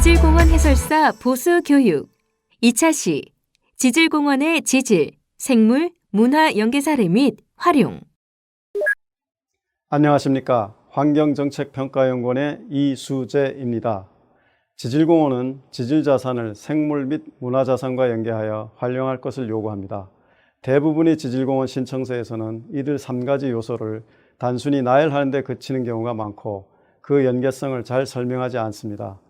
지질공원 해설사 보수교육 2차 시 지질공원의 지질, 생물, 문화 연계사례 및 활용. 안녕하십니까. 환경정책평가연구원의 이수재입니다. 지질공원은 지질자산을 생물 및 문화자산과 연계하여 활용할 것을 요구합니다. 대부분의 지질공원 신청서에서는 이들 3가지 요소를 단순히 나열하는 데 그치는 경우가 많고 그 연계성을 잘 설명하지 않습니다.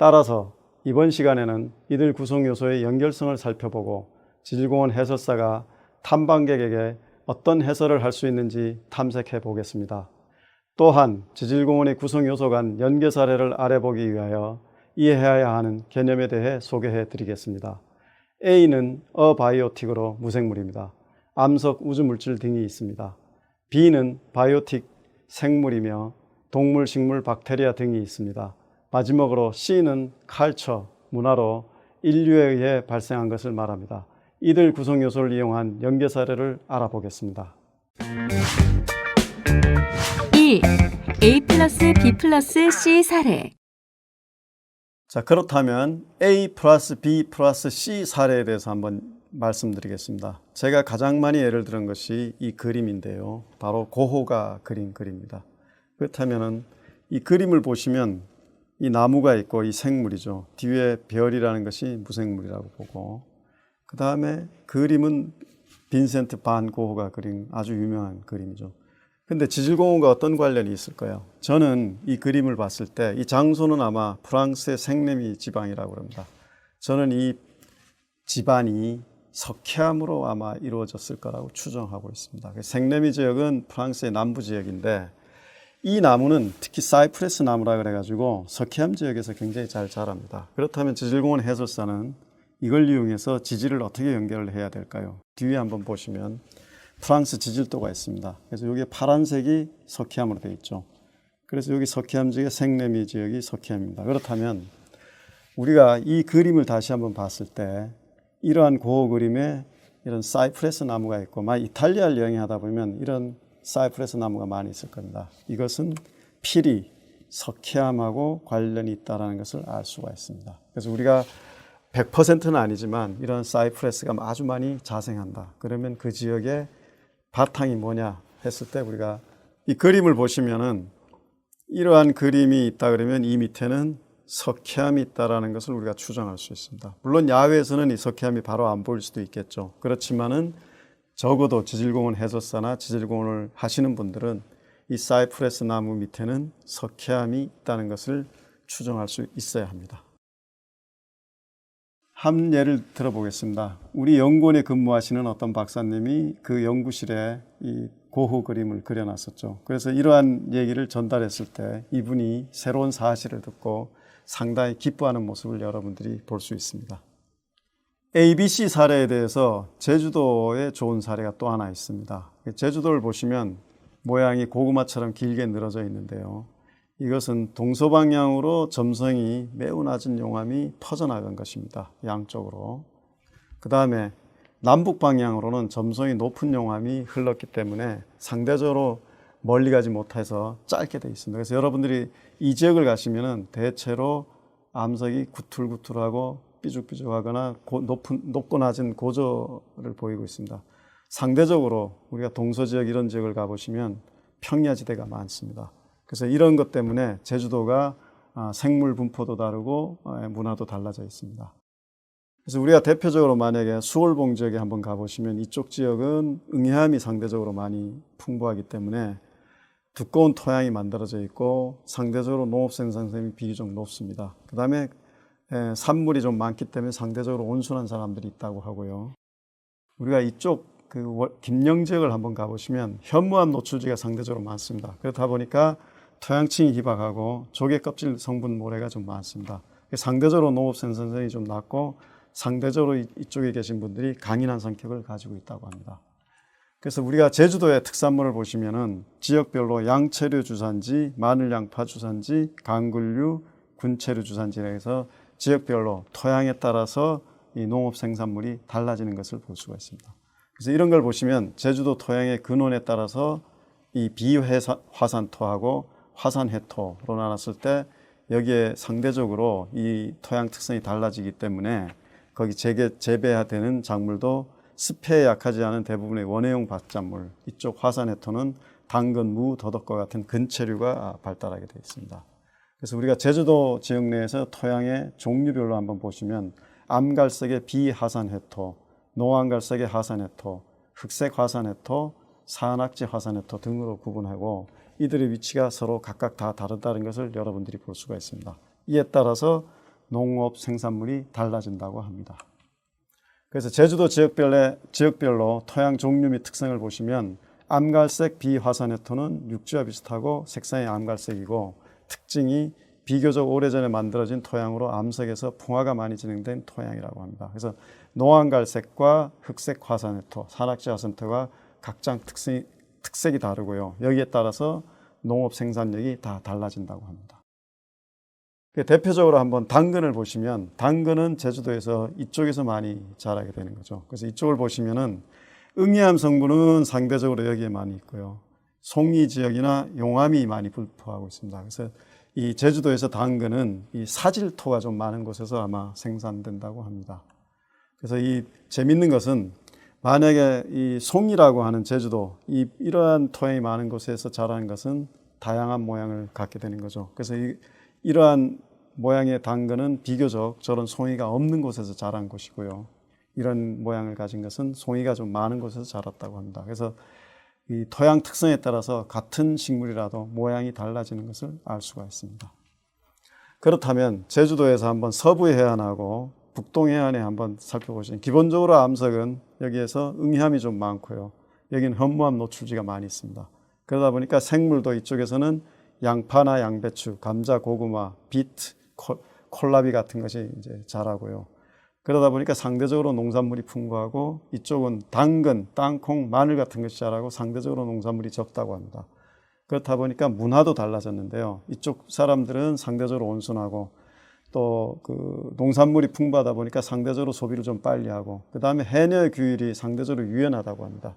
따라서 이번 시간에는 이들 구성 요소의 연결성을 살펴보고 지질공원 해설사가 탐방객에게 어떤 해설을 할 수 있는지 탐색해 보겠습니다. 또한 지질공원의 구성 요소 간 연계 사례를 알아보기 위하여 이해해야 하는 개념에 대해 소개해 드리겠습니다. A는 어바이오틱으로 무생물입니다. 암석, 우주물질 등이 있습니다. B는 바이오틱 생물이며 동물, 식물, 박테리아 등이 있습니다. 마지막으로 C는 컬처, 문화로 인류에 의해 발생한 것을 말합니다. 이들 구성 요소를 이용한 연계 사례를 알아보겠습니다. 1. A 플러스 B 플러스 C 사례. 자, 그렇다면 A 플러스 B 플러스 C 사례에 대해서 한번 말씀드리겠습니다. 제가 가장 많이 예를 들은 것이 이 그림인데요. 바로 고호가 그린 그림입니다. 그렇다면 이 그림을 보시면 이 나무가 있고 이 생물이죠. 뒤에 별이라는 것이 무생물이라고 보고, 그 다음에 그림은 빈센트 반 고흐가 그린 아주 유명한 그림이죠. 근데 지질공원과 어떤 관련이 있을까요? 저는 이 그림을 봤을 때 이 장소는 아마 프랑스의 생레미 지방이라고 합니다. 저는 이 지반이 석회암으로 아마 이루어졌을 거라고 추정하고 있습니다. 생레미 지역은 프랑스의 남부 지역인데 이 나무는 특히 사이프레스 나무라 그래가지고 석회암 지역에서 굉장히 잘 자랍니다. 그렇다면 지질공원 해설사는 이걸 이용해서 지질을 어떻게 연결을 해야 될까요? 뒤에 한번 보시면 프랑스 지질도가 있습니다. 그래서 여기 파란색이 석회암으로 되어 있죠. 그래서 여기 석회암 지역의 생레미 지역이 석회암입니다. 그렇다면 우리가 이 그림을 다시 한번 봤을 때 이러한 고호 그림에 이런 사이프레스 나무가 있고, 만약 이탈리아를 여행하다 보면 이런 사이프레스 나무가 많이 있을 겁니다. 이것은 필히 석회암하고 관련이 있다는 것을 알 수가 있습니다. 그래서 우리가 100%는 아니지만 이런 사이프레스가 아주 많이 자생한다. 그러면 그 지역의 바탕이 뭐냐 했을 때 우리가 이 그림을 보시면은 이러한 그림이 있다 그러면 이 밑에는 석회암이 있다라는 것을 우리가 추정할 수 있습니다. 물론 야외에서는 이 석회암이 바로 안 보일 수도 있겠죠. 그렇지만은 적어도 지질공원 해설사나 지질공원을 하시는 분들은 이 사이프레스 나무 밑에는 석회암이 있다는 것을 추정할 수 있어야 합니다. 한 예를 들어보겠습니다. 우리 연구원에 근무하시는 어떤 박사님이 그 연구실에 이 고호 그림을 그려놨었죠. 그래서 이러한 얘기를 전달했을 때 이분이 새로운 사실을 듣고 상당히 기뻐하는 모습을 여러분들이 볼 수 있습니다. ABC 사례에 대해서 제주도에 좋은 사례가 또 하나 있습니다. 제주도를 보시면 모양이 고구마처럼 길게 늘어져 있는데요. 이것은 동서방향으로 점성이 매우 낮은 용암이 퍼져나간 것입니다. 양쪽으로. 그 다음에 남북방향으로는 점성이 높은 용암이 흘렀기 때문에 상대적으로 멀리 가지 못해서 짧게 되어 있습니다. 그래서 여러분들이 이 지역을 가시면 대체로 암석이 구툴구툴하고 삐죽삐죽하거나 높고 낮은 고저를 보이고 있습니다. 상대적으로 우리가 동서지역 이런 지역을 가보시면 평야지대가 많습니다. 그래서 이런 것 때문에 제주도가 생물 분포도 다르고 문화도 달라져 있습니다. 그래서 우리가 대표적으로 만약에 수월봉 지역에 한번 가보시면 이쪽 지역은 응해암이 상대적으로 많이 풍부하기 때문에 두꺼운 토양이 만들어져 있고 상대적으로 농업 생산성이 비교적 높습니다. 그 다음에 산물이 좀 많기 때문에 상대적으로 온순한 사람들이 있다고 하고요. 우리가 이쪽 김영 지역을 한번 가보시면 현무암 노출지가 상대적으로 많습니다. 그렇다 보니까 토양층이 희박하고 조개 껍질 성분 모래가 좀 많습니다. 상대적으로 농업 생산성이 좀 낮고 상대적으로 이쪽에 계신 분들이 강인한 성격을 가지고 있다고 합니다. 그래서 우리가 제주도의 특산물을 보시면은 지역별로 양체류 주산지, 마늘 양파 주산지, 강근류, 군체류 주산지라 해서 지역별로 토양에 따라서 이 농업 생산물이 달라지는 것을 볼 수가 있습니다. 그래서 이런 걸 보시면 제주도 토양의 근원에 따라서 이 비화산토하고 화산해토로 나눴을 때 여기에 상대적으로 이 토양 특성이 달라지기 때문에 거기 재배되는 작물도 습해에 약하지 않은 대부분의 원해용 밭작물, 이쪽 화산해토는 당근, 무, 더덕과 같은 근체류가 발달하게 되어 있습니다. 그래서 우리가 제주도 지역 내에서 토양의 종류별로 한번 보시면 암갈색의 비하산해토, 노안갈색의 하산해토, 흑색 화산해토, 산악지 화산해토 등으로 구분하고 이들의 위치가 서로 각각 다 다르다는 것을 여러분들이 볼 수가 있습니다. 이에 따라서 농업 생산물이 달라진다고 합니다. 그래서 제주도 지역별로 토양 종류 및 특성을 보시면 암갈색 비화산해토는 육지와 비슷하고 색상이 암갈색이고 특징이 비교적 오래전에 만들어진 토양으로 암석에서 풍화가 많이 진행된 토양이라고 합니다. 그래서 노안갈색과 흑색 화산해토, 산악지 화산해토가 각장 특색이 다르고요. 여기에 따라서 농업 생산력이 다 달라진다고 합니다. 대표적으로 한번 당근을 보시면 당근은 제주도에서 이쪽에서 많이 자라게 되는 거죠. 그래서 이쪽을 보시면은 응이암 성분은 상대적으로 여기에 많이 있고요. 송리 지역이나 용암이 많이 분포하고 있습니다. 그래서 이 제주도에서 당근은 이 사질토가 좀 많은 곳에서 아마 생산된다고 합니다. 그래서 이 재밌는 것은 만약에 이 송이라고 하는 제주도 이러한 토양이 많은 곳에서 자라는 것은 다양한 모양을 갖게 되는 거죠. 그래서 이러한 모양의 당근은 비교적 저런 송이가 없는 곳에서 자란 곳이고요. 이런 모양을 가진 것은 송이가 좀 많은 곳에서 자랐다고 합니다. 그래서 이 토양 특성에 따라서 같은 식물이라도 모양이 달라지는 것을 알 수가 있습니다. 그렇다면 제주도에서 한번 서부 해안하고 북동 해안에 한번 살펴보시면 기본적으로 암석은 여기에서 응이암이 좀 많고요. 여기는 현무암 노출지가 많이 있습니다. 그러다 보니까 생물도 이쪽에서는 양파나 양배추, 감자, 고구마, 비트, 콜라비 같은 것이 이제 자라고요. 그러다 보니까 상대적으로 농산물이 풍부하고 이쪽은 당근, 땅콩, 마늘 같은 것이 자라고 상대적으로 농산물이 적다고 합니다. 그렇다 보니까 문화도 달라졌는데요. 이쪽 사람들은 상대적으로 온순하고 또 그 농산물이 풍부하다 보니까 상대적으로 소비를 좀 빨리 하고 그 다음에 해녀의 규율이 상대적으로 유연하다고 합니다.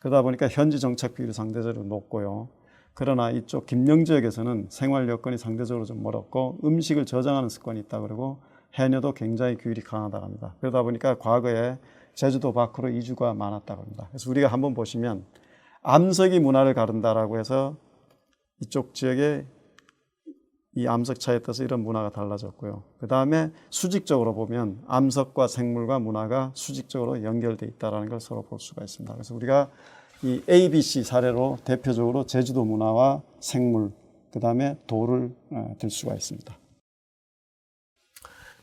그러다 보니까 현지 정착 비율이 상대적으로 높고요. 그러나 이쪽 김영 지역에서는 생활 여건이 상대적으로 좀 멀었고 음식을 저장하는 습관이 있다 그러고 해녀도 굉장히 규율이 강하다고 합니다. 그러다 보니까 과거에 제주도 밖으로 이주가 많았다고 합니다. 그래서 우리가 한번 보시면 암석이 문화를 가른다라고 해서 이쪽 지역에 이 암석 차에 따라서 이런 문화가 달라졌고요. 그 다음에 수직적으로 보면 암석과 생물과 문화가 수직적으로 연결되어 있다는 걸 서로 볼 수가 있습니다. 그래서 우리가 이 ABC 사례로 대표적으로 제주도 문화와 생물, 그 다음에 도를 들 수가 있습니다.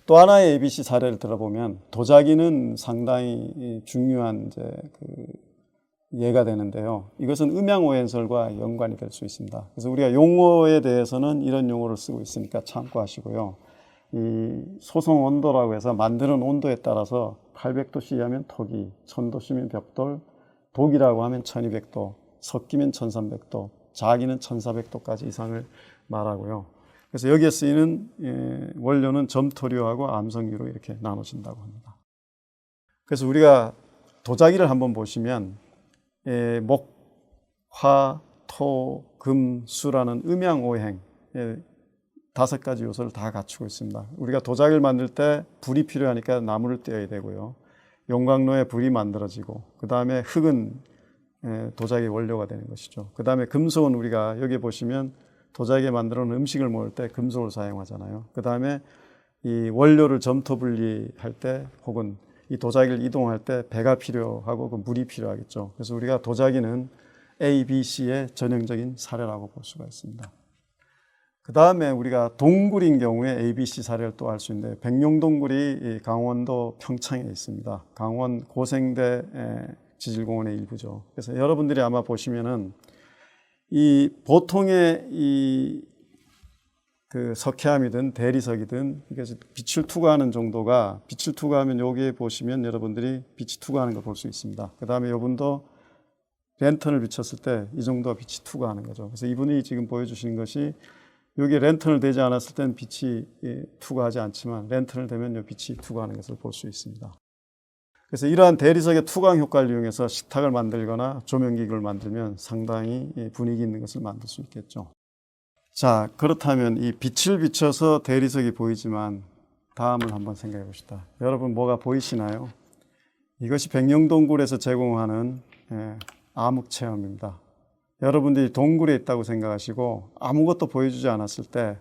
또 하나의 ABC 사례를 들어보면 도자기는 상당히 중요한 이제 예가 되는데요. 이것은 음양오hen설과 연관이 될 수 있습니다. 그래서 우리가 용어에 대해서는 이런 용어를 쓰고 있으니까 참고하시고요. 이 소송 온도라고 해서 만드는 온도에 따라서 800도씨 하면 토기, 1000도씨면 벽돌, 독이라고 하면 1200도, 섞이면 1300도, 자기는 1400도까지 이상을 말하고요. 그래서 여기에 쓰이는 원료는 점토류하고 암석류로 이렇게 나눠진다고 합니다. 그래서 우리가 도자기를 한번 보시면 목, 화, 토, 금, 수라는 음양오행 5가지 요소를 다 갖추고 있습니다. 우리가 도자기를 만들 때 불이 필요하니까 나무를 떼어야 되고요. 용광로에 불이 만들어지고 그 다음에 흙은 도자기 원료가 되는 것이죠. 그 다음에 금속은 우리가 여기 보시면 도자기에 만들어 놓은 음식을 먹을 때 금속을 사용하잖아요. 그 다음에 이 원료를 점토 분리할 때 혹은 이 도자기를 이동할 때 배가 필요하고 그 물이 필요하겠죠. 그래서 우리가 도자기는 A, B, C의 전형적인 사례라고 볼 수가 있습니다. 그 다음에 우리가 동굴인 경우에 A, B, C 사례를 또 알 수 있는데 백룡동굴이 강원도 평창에 있습니다. 강원 고생대 지질공원의 일부죠. 그래서 여러분들이 아마 보시면은 이 보통의 그 석회암이든 대리석이든 그래서 빛을 투과하는 정도가 빛을 투과하면 여기에 보시면 여러분들이 빛이 투과하는 걸 볼 수 있습니다. 그 다음에 이분도 랜턴을 비쳤을 때 이 정도가 빛이 투과하는 거죠. 그래서 이분이 지금 보여주시는 것이 여기에 랜턴을 대지 않았을 때는 빛이 투과하지 않지만 랜턴을 대면 이 빛이 투과하는 것을 볼 수 있습니다. 그래서 이러한 대리석의 투광 효과를 이용해서 식탁을 만들거나 조명기구를 만들면 상당히 분위기 있는 것을 만들 수 있겠죠. 자, 그렇다면 이 빛을 비춰서 대리석이 보이지만 다음을 한번 생각해 봅시다. 여러분 뭐가 보이시나요? 이것이 백령동굴에서 제공하는 암흑 체험입니다. 여러분들이 동굴에 있다고 생각하시고 아무것도 보여주지 않았을 때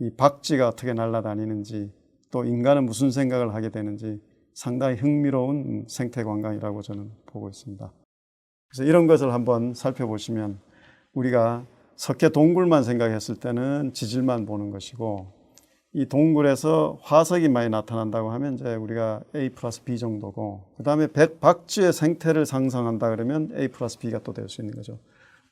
이 박쥐가 어떻게 날아다니는지 또 인간은 무슨 생각을 하게 되는지 상당히 흥미로운 생태 관광이라고 저는 보고 있습니다. 그래서 이런 것을 한번 살펴보시면 우리가 석회 동굴만 생각했을 때는 지질만 보는 것이고 이 동굴에서 화석이 많이 나타난다고 하면 이제 우리가 A 플러스 B 정도고 그 다음에 박쥐의 생태를 상상한다 그러면 A 플러스 B가 또 될 수 있는 거죠.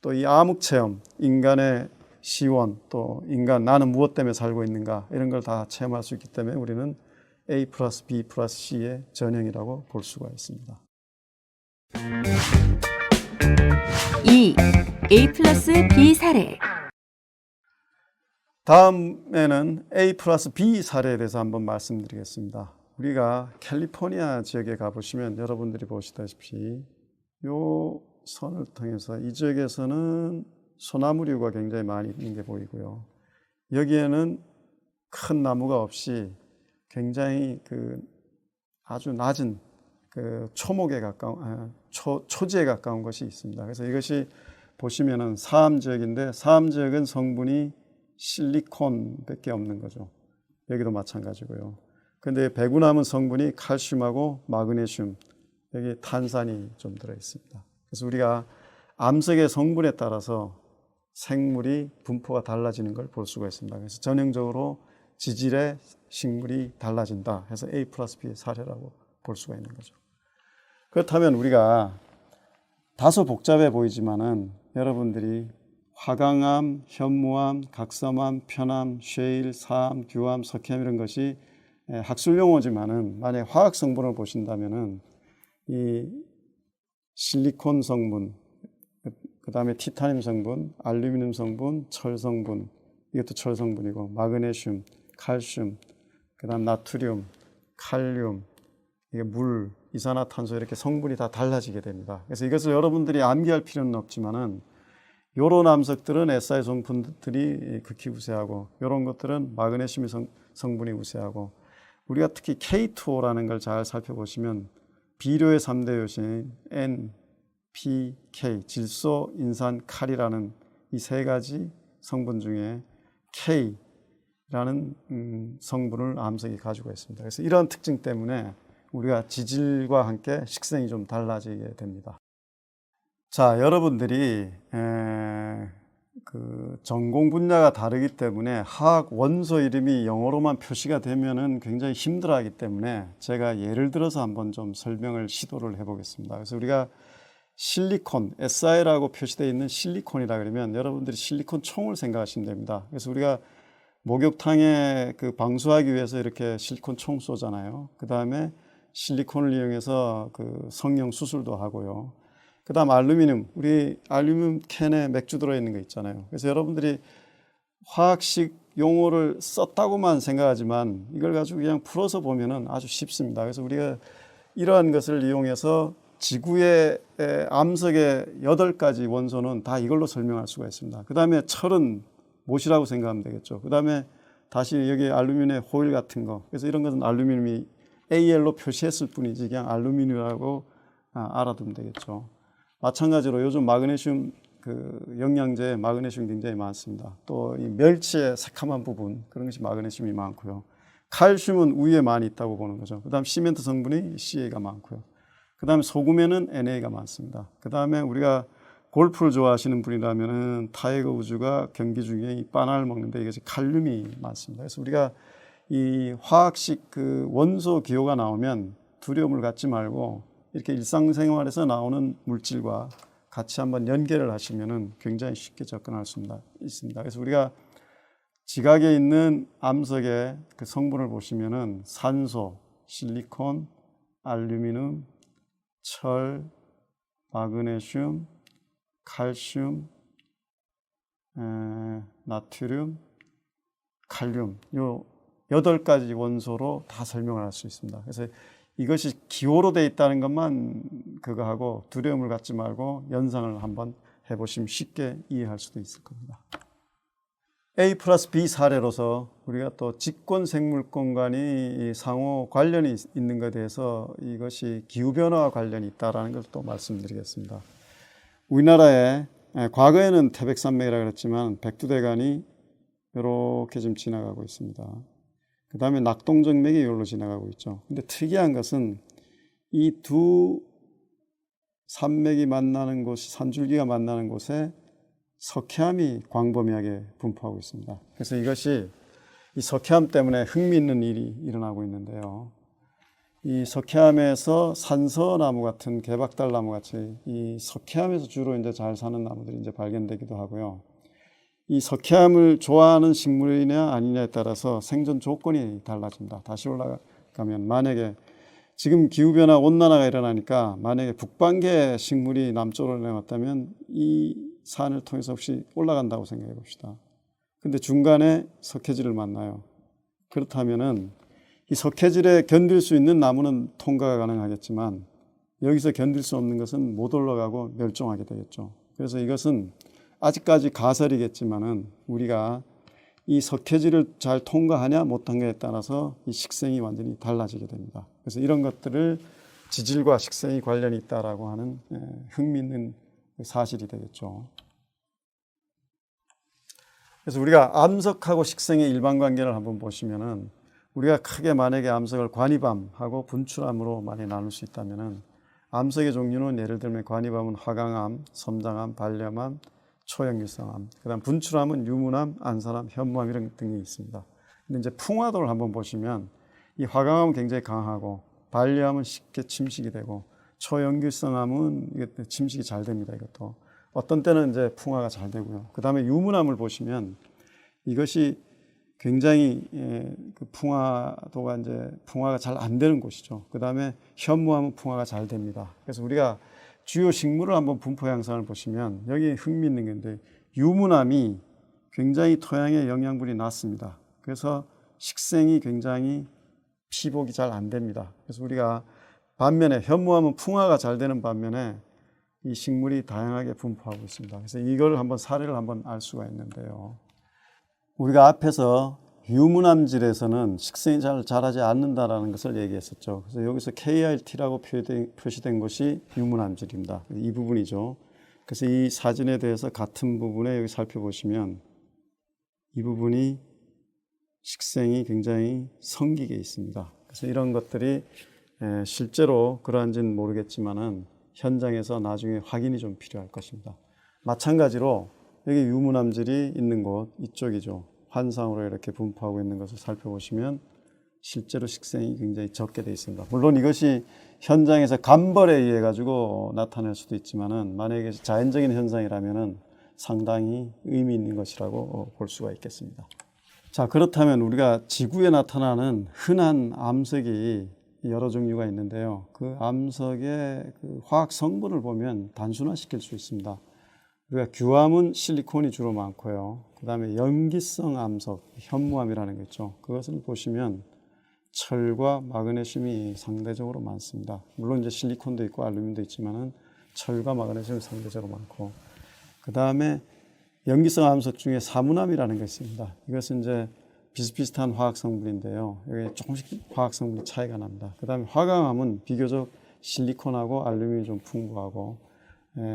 또 이 암흑체험, 인간의 시원, 또 인간 나는 무엇 때문에 살고 있는가 이런 걸 다 체험할 수 있기 때문에 우리는 A 플러스 B 플러스 C의 전형이라고 볼 수가 있습니다. 2. A 플러스 B 사례. 다음에는 A 플러스 B 사례에 대해서 한번 말씀드리겠습니다. 우리가 캘리포니아 지역에 가보시면 여러분들이 보시다시피 요 선을 통해서 이 지역에서는 소나무류가 굉장히 많이 있는 게 보이고요. 여기에는 큰 나무가 없이 굉장히 아주 낮은 초목에 가까운 초지에 가까운 것이 있습니다. 그래서 이것이 보시면은 사암 지역인데 사암 지역은 성분이 실리콘밖에 없는 거죠. 여기도 마찬가지고요. 근데 배구나무 성분이 칼슘하고 마그네슘, 여기 탄산이 좀 들어 있습니다. 그래서 우리가 암석의 성분에 따라서 생물이 분포가 달라지는 걸 볼 수가 있습니다. 그래서 전형적으로 지질의 식물이 달라진다 해서 A 플러스 B의 사례라고 볼 수가 있는 거죠. 그렇다면 우리가 다소 복잡해 보이지만은 여러분들이 화강암, 현무암, 각섬암, 편암, 쉐일, 사암, 규암, 석회암 이런 것이 학술 용어지만은 만약 화학 성분을 보신다면은 이 실리콘 성분, 그 다음에 티타늄 성분, 알루미늄 성분, 철 성분, 이것도 철 성분이고 마그네슘, 칼슘, 그 다음 나트륨, 칼륨, 이게 물, 이산화탄소 이렇게 성분이 다 달라지게 됩니다. 그래서 이것을 여러분들이 암기할 필요는 없지만은 요런 암석들은 SI 성분들이 극히 우세하고 요런 것들은 마그네슘 성분이 우세하고 우리가 특히 K2O라는 걸 잘 살펴보시면 비료의 3대 요신 N, P, K, 질소, 인산, 칼이라는 이 세 가지 성분 중에 K라는 성분을 암석이 가지고 있습니다. 그래서 이런 특징 때문에 우리가 지질과 함께 식생이 좀 달라지게 됩니다. 자, 여러분들이 전공 분야가 다르기 때문에 화학 원소 이름이 영어로만 표시가 되면은 굉장히 힘들어하기 때문에 제가 예를 들어서 한번 좀 설명을 시도를 해보겠습니다. 그래서 우리가 실리콘, SI라고 표시되어 있는 실리콘이라 그러면 여러분들이 실리콘 총을 생각하시면 됩니다. 그래서 우리가 목욕탕에 방수하기 위해서 이렇게 실리콘 총 쏘잖아요. 그 다음에 실리콘을 이용해서 성형 수술도 하고요. 그 다음 알루미늄, 우리 알루미늄 캔에 맥주 들어있는 거 있잖아요. 그래서 여러분들이 화학식 용어를 썼다고만 생각하지만 이걸 가지고 그냥 풀어서 보면은 아주 쉽습니다. 그래서 우리가 이러한 것을 이용해서 지구의 암석의 8가지 원소는 다 이걸로 설명할 수가 있습니다. 그 다음에 철은 못이라고 생각하면 되겠죠. 그 다음에 다시 여기 알루미늄의 호일 같은 거. 그래서 이런 것은 알루미늄이 AL로 표시했을 뿐이지 그냥 알루미늄이라고 알아두면 되겠죠. 마찬가지로 요즘 마그네슘 영양제에 마그네슘 굉장히 많습니다. 또 이 멸치의 새카만 부분 그런 것이 마그네슘이 많고요. 칼슘은 우유에 많이 있다고 보는 거죠. 그 다음 시멘트 성분이 CA가 많고요. 그 다음에 소금에는 NA가 많습니다. 그 다음에 우리가 골프를 좋아하시는 분이라면은 타이거 우즈가 경기 중에 이 바나나를 먹는데 이것이 칼륨이 많습니다. 그래서 우리가 이 화학식 원소 기호가 나오면 두려움을 갖지 말고 이렇게 일상생활에서 나오는 물질과 같이 한번 연결을 하시면은 굉장히 쉽게 접근할 수 있습니다. 그래서 우리가 지각에 있는 암석의 성분을 보시면은 산소, 실리콘, 알루미늄, 철, 마그네슘, 칼슘, 나트륨, 칼륨 요 8가지 원소로 다 설명을 할 수 있습니다. 그래서 이것이 기호로 되어 있다는 것만 그거 하고 두려움을 갖지 말고 연상을 한번 해보시면 쉽게 이해할 수도 있을 겁니다. A 플러스 B 사례로서 우리가 또 직권생물권 상호 관련이 있는 것에 대해서 이것이 기후변화와 관련이 있다는 것을 또 말씀드리겠습니다. 우리나라에 과거에는 태백산맥이라고 그랬지만 백두대간이 이렇게 지금 지나가고 있습니다. 그 다음에 낙동정맥이 이걸로 지나가고 있죠. 근데 특이한 것은 이 두 산맥이 만나는 곳이, 산줄기가 만나는 곳에 석회암이 광범위하게 분포하고 있습니다. 그래서 이것이 이 석회암 때문에 흥미있는 일이 일어나고 있는데요. 이 석회암에서 산서나무 같은 개박달나무 같이 이 석회암에서 주로 이제 잘 사는 나무들이 이제 발견되기도 하고요. 이 석회암을 좋아하는 식물이냐 아니냐에 따라서 생존 조건이 달라집니다. 다시 올라가면 만약에 지금 기후변화 온난화가 일어나니까 만약에 북반계 식물이 남쪽으로 내려왔다면 이 산을 통해서 혹시 올라간다고 생각해 봅시다. 근데 중간에 석회질을 만나요. 그렇다면은 이 석회질에 견딜 수 있는 나무는 통과가 가능하겠지만 여기서 견딜 수 없는 것은 못 올라가고 멸종하게 되겠죠. 그래서 이것은 아직까지 가설이겠지만은 우리가 이 석회질을 잘 통과하냐 못하냐에 따라서 이 식생이 완전히 달라지게 됩니다. 그래서 이런 것들을 지질과 식생이 관련이 있다라고 하는 흥미있는 사실이 되겠죠. 그래서 우리가 암석하고 식생의 일반 관계를 한번 보시면은 우리가 크게 만약에 암석을 관이암하고 분출암으로 많이 나눌 수 있다면은 암석의 종류는 예를 들면 관이암은 화강암, 섬장암, 발염암, 초연기성암, 그다음 분출암은 유문암, 안산암, 현무암 이런 등이 있습니다. 근데 이제 풍화도를 한번 보시면 이 화강암은 굉장히 강하고 발염암은 쉽게 침식이 되고 초연기성암은 침식이 잘 됩니다. 이것도 어떤 때는 이제 풍화가 잘 되고요. 그다음에 유문암을 보시면 이것이 굉장히 그 풍화도가 이제 풍화가 잘 안 되는 곳이죠. 그다음에 현무암은 풍화가 잘 됩니다. 그래서 우리가 주요 식물을 한번 분포 양상을 보시면 여기 흥미있는 게 있는데 유문암이 굉장히 토양에 영양분이 낮습니다. 그래서 식생이 굉장히 피복이 잘 안 됩니다. 그래서 우리가 반면에 현무암은 풍화가 잘 되는 반면에 이 식물이 다양하게 분포하고 있습니다. 그래서 이걸 한번 사례를 한번 알 수가 있는데요. 우리가 앞에서 유문암질에서는 식생이 잘 자라지 않는다라는 것을 얘기했었죠. 그래서 여기서 KRT라고 표시된 것이 유문암질입니다. 이 부분이죠. 그래서 이 사진에 대해서 같은 부분에 여기 살펴보시면 이 부분이 식생이 굉장히 성기게 있습니다. 그래서 이런 것들이 실제로 그러한지는 모르겠지만은 현장에서 나중에 확인이 좀 필요할 것입니다. 마찬가지로 여기 유문암질이 있는 곳 이쪽이죠. 환상으로 이렇게 분포하고 있는 것을 살펴보시면 실제로 식생이 굉장히 적게 되어 있습니다. 물론 이것이 현장에서 감벌에 의해 가지고 나타날 수도 있지만은 만약에 자연적인 현상이라면은 상당히 의미 있는 것이라고 볼 수가 있겠습니다. 자, 그렇다면 우리가 지구에 나타나는 흔한 암석이 여러 종류가 있는데요. 그 암석의 그 화학 성분을 보면 단순화시킬 수 있습니다. 우리가 규암은 실리콘이 주로 많고요. 그 다음에 염기성 암석, 현무암이라는 거 있죠. 그것을 보시면 철과 마그네슘이 상대적으로 많습니다. 물론 이제 실리콘도 있고 알루미늄도 있지만은 철과 마그네슘이 상대적으로 많고, 그 다음에 염기성 암석 중에 사문암이라는 것이 있습니다. 이것은 이제 비슷비슷한 화학 성분인데요. 여기 조금씩 화학 성분이 차이가 납니다. 그 다음에 화강암은 비교적 실리콘하고 알루미늄이 좀 풍부하고,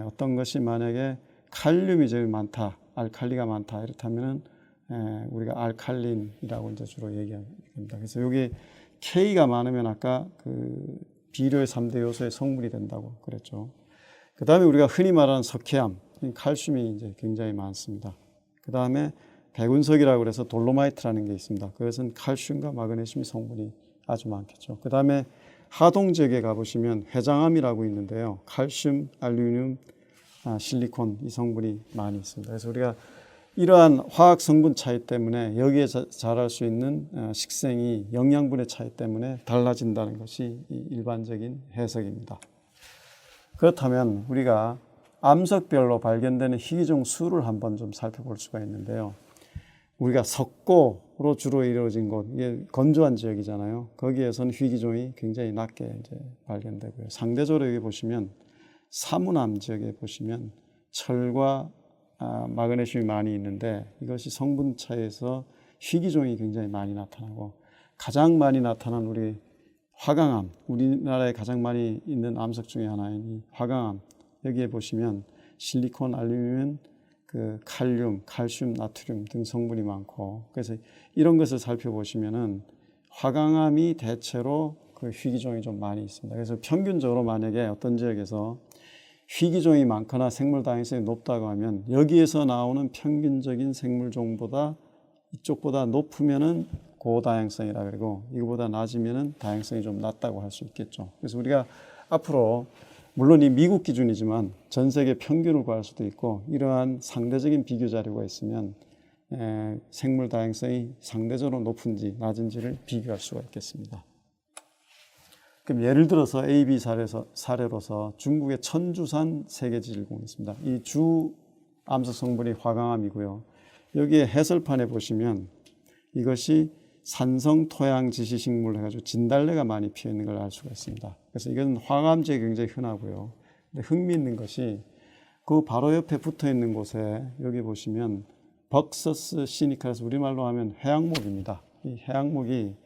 어떤 것이 만약에 칼륨이 제일 많다, 알칼리가 많다 이렇다면은 우리가 알칼린이라고 이제 주로 얘기합니다. 그래서 여기 K가 많으면 아까 그 비료의 3대 요소의 성분이 된다고 그랬죠. 그 다음에 우리가 흔히 말하는 석회암, 칼슘이 이제 굉장히 많습니다. 그 다음에 백운석이라고 그래서 돌로마이트라는 게 있습니다. 그것은 칼슘과 마그네슘 성분이 아주 많겠죠. 그 다음에 하동 지역에 가보시면 회장암이라고 있는데요. 칼슘, 알루미늄, 실리콘 이 성분이 많이 있습니다. 그래서 우리가 이러한 화학 성분 차이 때문에 여기에 자랄 수 있는 식생이 영양분의 차이 때문에 달라진다는 것이 일반적인 해석입니다. 그렇다면 우리가 암석별로 발견되는 희귀종 수를 한번 좀 살펴볼 수가 있는데요. 우리가 석고로 주로 이루어진 곳, 이게 건조한 지역이잖아요. 거기에서는 희귀종이 굉장히 낮게 이제 발견되고요. 상대적으로 여기 보시면 사문암 지역에 보시면 철과 마그네슘이 많이 있는데 이것이 성분 차이에서 희귀종이 굉장히 많이 나타나고 가장 많이 나타난 우리 화강암, 우리나라에 가장 많이 있는 암석 중에 하나인 이 화강암, 여기에 보시면 실리콘, 알루미늄, 그 칼륨, 칼슘, 나트륨 등 성분이 많고, 그래서 이런 것을 살펴보시면은 화강암이 대체로 그 희귀종이 좀 많이 있습니다. 그래서 평균적으로 만약에 어떤 지역에서 희귀종이 많거나 생물 다양성이 높다고 하면 여기에서 나오는 평균적인 생물종보다 이쪽보다 높으면은 고다양성이라 그러고 이거보다 낮으면은 다양성이 좀 낮다고 할 수 있겠죠. 그래서 우리가 앞으로 물론 이 미국 기준이지만 전 세계 평균을 구할 수도 있고 이러한 상대적인 비교 자료가 있으면 생물 다양성이 상대적으로 높은지 낮은지를 비교할 수가 있겠습니다. 그럼 예를 들어서 AB 사례로서 중국의 천주산 세계지질공원이 있습니다. 이 주 암석 성분이 화강암이고요. 여기에 해설판에 보시면 이것이 산성 토양 지시식물 해가지고 진달래가 많이 피어 있는 걸 알 수가 있습니다. 그래서 이건 화강암 지역에 굉장히 흔하고요. 근데 흥미있는 것이 그 바로 옆에 붙어 있는 곳에 여기 보시면 벅서스 시니카에서 우리말로 하면 해양목입니다. 이 해양목이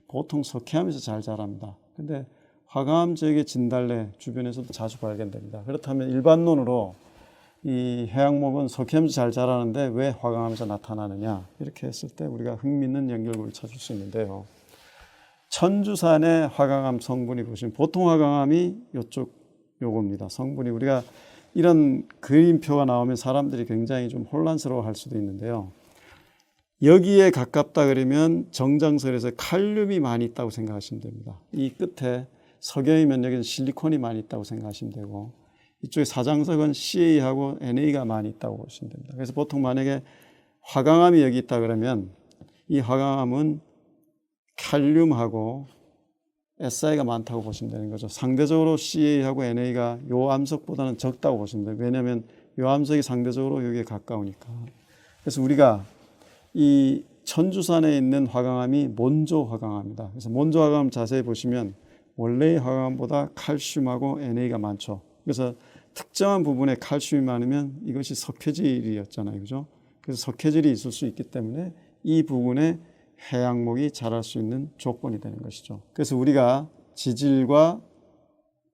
보통 석회암에서 잘 자랍니다. 근데 화강암 지역의 진달래 주변에서도 자주 발견됩니다. 그렇다면 일반론으로 이 해양목은 석회암에서 잘 자라는데 왜 화강암에서 나타나느냐, 이렇게 했을 때 우리가 흥미있는 연결고리를 찾을 수 있는데요. 천주산의 화강암 성분이 보시면 보통 화강암이 요겁니다. 성분이 우리가 이런 그림표가 나오면 사람들이 굉장히 좀 혼란스러워할 수도 있는데요. 여기에 가깝다 그러면 정장설에서 칼륨이 많이 있다고 생각하시면 됩니다. 이 끝에 석영이면 여기는 실리콘이 많이 있다고 생각하시면 되고, 이쪽에 사장석은 CA하고 NA가 많이 있다고 보시면 됩니다. 그래서 보통 만약에 화강암이 여기 있다 그러면 이 화강암은 칼륨하고 SI가 많다고 보시면 되는 거죠. 상대적으로 CA하고 NA가 요 암석보다는 적다고 보시면 돼요. 왜냐하면 요 암석이 상대적으로 여기에 가까우니까. 그래서 우리가 이 천주산에 있는 화강암이 몬조 화강암이다. 그래서 몬조 화강암 자세히 보시면 원래의 화강암보다 칼슘하고 NA가 많죠. 그래서 특정한 부분에 칼슘이 많으면 이것이 석회질이었잖아요. 그죠? 그래서 석회질이 있을 수 있기 때문에 이 부분에 해양목이 자랄 수 있는 조건이 되는 것이죠. 그래서 우리가 지질과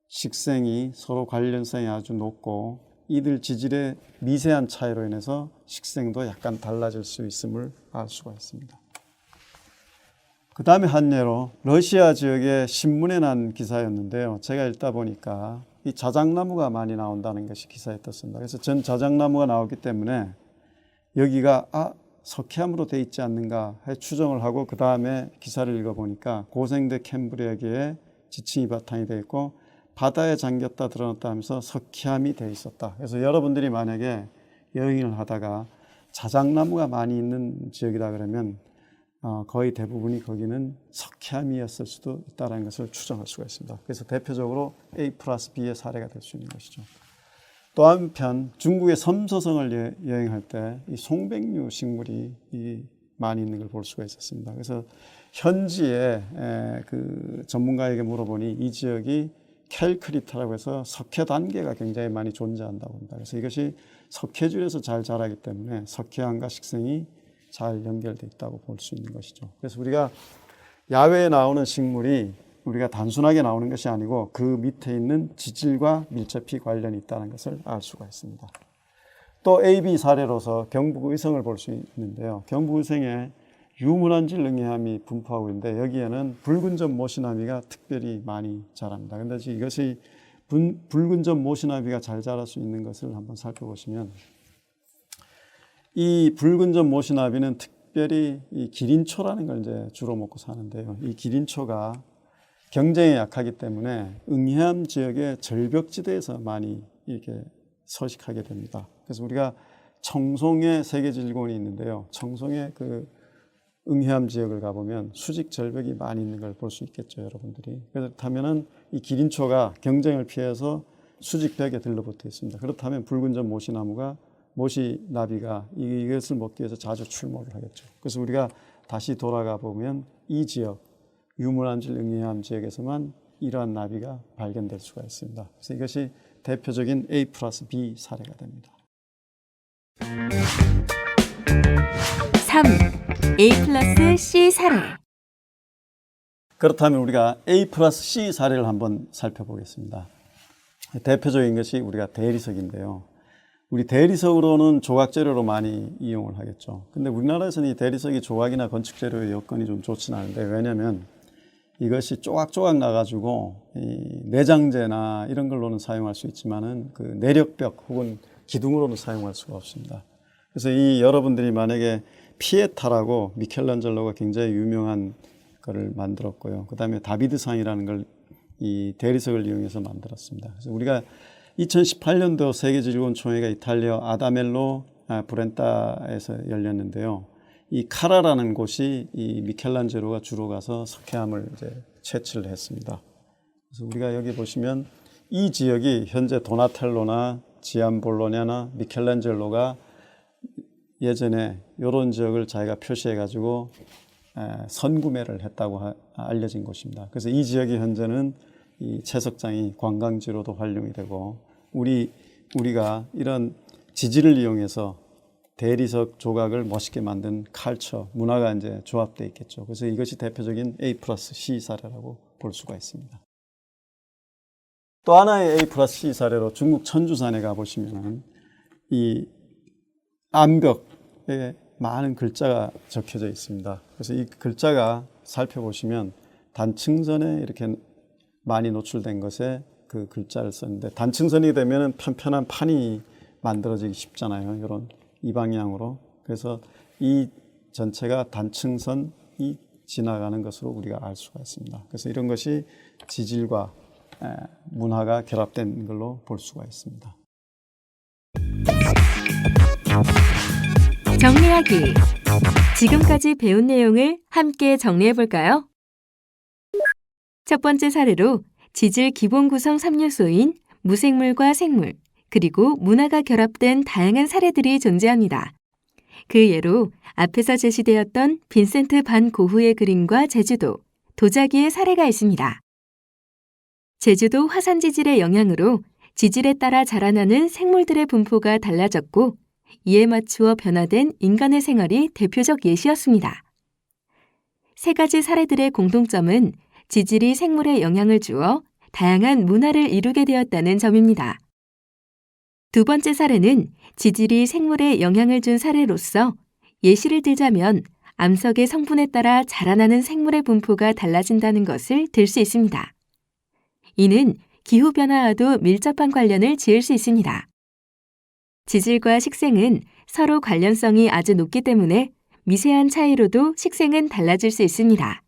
식생이 서로 관련성이 아주 높고 이들 지질의 미세한 차이로 인해서 식생도 약간 달라질 수 있음을 알 수가 있습니다. 그 다음에 한 예로 러시아 지역의 신문에 난 기사였는데요. 제가 읽다 보니까 이 자작나무가 많이 나온다는 것이 기사에 떴습니다. 그래서 전 자작나무가 나오기 때문에 여기가 석회암으로 돼 있지 않는가 해 추정을 하고 그 다음에 기사를 읽어보니까 고생대 캠브리아계에 지층이 바탕이 되어 있고 바다에 잠겼다 드러났다 하면서 석회암이 되어 있었다. 그래서 여러분들이 만약에 여행을 하다가 자작나무가 많이 있는 지역이다 그러면 거의 대부분이 거기는 석회암이었을 수도 있다는 것을 추정할 수가 있습니다. 그래서 대표적으로 A+B의 사례가 될 수 있는 것이죠. 또 한편 중국의 섬서성을 여행할 때 이 송백류 식물이 많이 있는 걸 볼 수가 있었습니다. 그래서 현지에 그 전문가에게 물어보니 이 지역이 캘크리타라고 해서 석회 단계가 굉장히 많이 존재한다고 합니다. 그래서 이것이 석회질에서 잘 자라기 때문에 석회암과 식생이 잘 연결되어 있다고 볼 수 있는 것이죠. 그래서 우리가 야외에 나오는 식물이 우리가 단순하게 나오는 것이 아니고 그 밑에 있는 지질과 밀접히 관련이 있다는 것을 알 수가 있습니다. 또 AB 사례로서 경북 의성을 볼 수 있는데요. 경북 의성에 유문안질 응애암이 분포하고 있는데 여기에는 붉은점 모시나미가 특별히 많이 자랍니다. 그런데 이것이 붉은점 모시나미가 잘 자랄 수 있는 것을 한번 살펴보시면 이 붉은점 모시나미는 특별히 이 기린초라는 걸 이제 주로 먹고 사는데요. 이 기린초가 경쟁에 약하기 때문에 응해암 지역의 절벽지대에서 많이 이렇게 서식하게 됩니다. 그래서 우리가 청송에 세계지질공원이 있는데요. 청송에 그 응해암 지역을 가보면 수직 절벽이 많이 있는 걸 볼 수 있겠죠, 여러분들이. 그렇다면은 이 기린초가 경쟁을 피해서 수직 벽에 들러붙어 있습니다. 그렇다면 붉은점 모시나비가 이것을 먹기 위해서 자주 출몰을 하겠죠. 그래서 우리가 다시 돌아가 보면 이 지역, 유문안질 응해암 지역에서만 이러한 나비가 발견될 수가 있습니다. 그래서 이것이 대표적인 A+B 사례가 됩니다. 3. A+C 사례. 그렇다면 우리가 A 플러스 C 사례를 한번 살펴보겠습니다. 대표적인 것이 우리가 대리석인데요. 우리 대리석으로는 조각재료로 많이 이용을 하겠죠. 근데 우리나라에서는 이 대리석이 조각이나 건축재료의 여건이 좀 좋지는 않은데, 왜냐하면 이것이 쪼각쪼각 나가지고 이 내장재나 이런 걸로는 사용할 수 있지만은 그 내력벽 혹은 기둥으로는 사용할 수가 없습니다. 그래서 이 여러분들이 만약에 피에타라고 미켈란젤로가 굉장히 유명한 거를 만들었고요. 그 다음에 다비드상이라는 걸 이 대리석을 이용해서 만들었습니다. 그래서 우리가 2018년도 세계지질원총회가 이탈리아 아다멜로 브렌타에서 열렸는데요. 이 카라라는 곳이 이 미켈란젤로가 주로 가서 석회암을 이제 채취를 했습니다. 그래서 우리가 여기 보시면 이 지역이 현재 도나텔로나 지안볼로냐나 미켈란젤로가 예전에 이런 지역을 자기가 표시해 가지고 선구매를 했다고 알려진 곳입니다. 그래서 이 지역이 현재는 이 채석장이 관광지로도 활용이 되고 우리가 이런 지질을 이용해서 대리석 조각을 멋있게 만든 컬처, 문화가 이제 조합되어 있겠죠. 그래서 이것이 대표적인 A 플러스 C 사례라고 볼 수가 있습니다. 또 하나의 A 플러스 C 사례로 중국 천주산에 가보시면 이 암벽에 많은 글자가 적혀져 있습니다. 그래서 이 글자가 살펴보시면 단층선에 이렇게 많이 노출된 것에 그 글자를 썼는데, 단층선이 되면 편편한 판이 만들어지기 쉽잖아요. 이런 이 방향으로. 그래서 이 전체가 단층선이 지나가는 것으로 우리가 알 수가 있습니다. 그래서 이런 것이 지질과 문화가 결합된 걸로 볼 수가 있습니다. 정리하기. 지금까지 배운 내용을 함께 정리해 볼까요? 첫 번째 사례로 지질 기본 구성 3요소인 무생물과 생물, 그리고 문화가 결합된 다양한 사례들이 존재합니다. 그 예로 앞에서 제시되었던 빈센트 반 고흐의 그림과 제주도, 도자기의 사례가 있습니다. 제주도 화산 지질의 영향으로 지질에 따라 자라나는 생물들의 분포가 달라졌고, 이에 맞추어 변화된 인간의 생활이 대표적 예시였습니다. 세 가지 사례들의 공통점은 지질이 생물에 영향을 주어 다양한 문화를 이루게 되었다는 점입니다. 두 번째 사례는 지질이 생물에 영향을 준 사례로서 예시를 들자면 암석의 성분에 따라 자라나는 생물의 분포가 달라진다는 것을 들 수 있습니다. 이는 기후변화와도 밀접한 관련을 지을 수 있습니다. 지질과 식생은 서로 관련성이 아주 높기 때문에 미세한 차이로도 식생은 달라질 수 있습니다.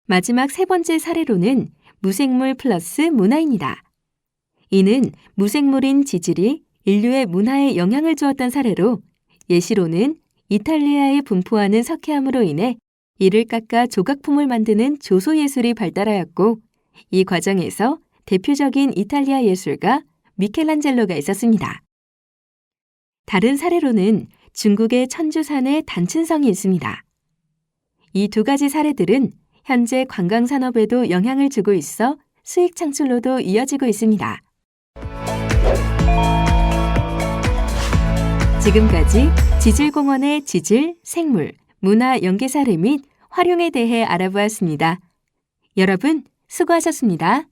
마지막 세 번째 사례로는 무생물 플러스 문화입니다. 이는 무생물인 지질이 인류의 문화에 영향을 주었던 사례로, 예시로는 이탈리아에 분포하는 석회암으로 인해 이를 깎아 조각품을 만드는 조소예술이 발달하였고, 이 과정에서 대표적인 이탈리아 예술가 미켈란젤로가 있었습니다. 다른 사례로는 중국의 천주산에 단층성이 있습니다. 이 두 가지 사례들은 현재 관광산업에도 영향을 주고 있어 수익 창출로도 이어지고 있습니다. 지금까지 지질공원의 지질, 생물, 문화 연계 사례 및 활용에 대해 알아보았습니다. 여러분, 수고하셨습니다.